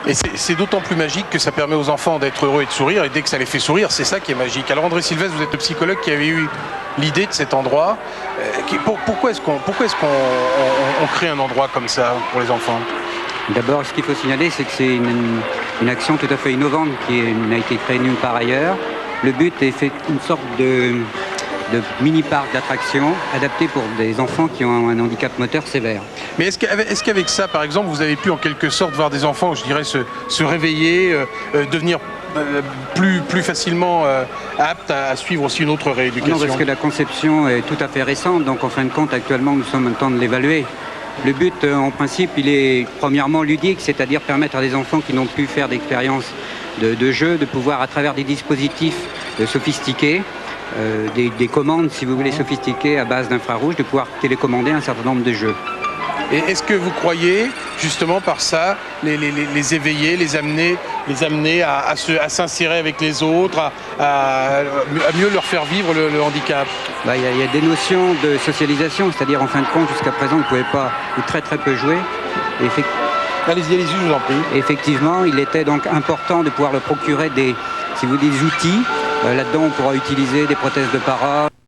Et c'est d'autant plus magique que ça permet aux enfants d'être heureux et de sourire, et dès que ça les fait sourire, c'est ça qui est magique. Alors André Sylvestre, vous êtes le psychologue qui avait eu l'idée de cet endroit. Pourquoi est-ce qu'on crée un endroit comme ça pour les enfants? D'abord, ce qu'il faut signaler, c'est que c'est une action tout à fait innovante qui n'a été créée nulle part ailleurs. Le but est fait une sorte de mini-parc d'attractions adapté pour des enfants qui ont un handicap moteur sévère. Mais est-ce qu'avec ça, par exemple, vous avez pu en quelque sorte voir des enfants, je dirais, se réveiller, devenir plus facilement aptes à suivre aussi une autre rééducation? Non, parce que la conception est tout à fait récente, donc en fin de compte, actuellement, nous sommes en train de l'évaluer. Le but, en principe, il est premièrement ludique, c'est-à-dire permettre à des enfants qui n'ont pu faire d'expérience de jeu, de pouvoir, à travers des dispositifs sophistiqués, des commandes, si vous voulez, sophistiquées à base d'infrarouge, de pouvoir télécommander un certain nombre de jeux. Et est-ce que vous croyez, justement par ça, les éveiller, les amener à s'insérer avec les autres, à mieux leur faire vivre le handicap? Il y a des notions de socialisation, c'est-à-dire en fin de compte, jusqu'à présent, on ne pouvait pas ou très peu jouer. Allez-y, je vous en prie. Effectivement, il était donc important de pouvoir leur procurer des outils. Là-dedans, on pourra utiliser des prothèses de parole.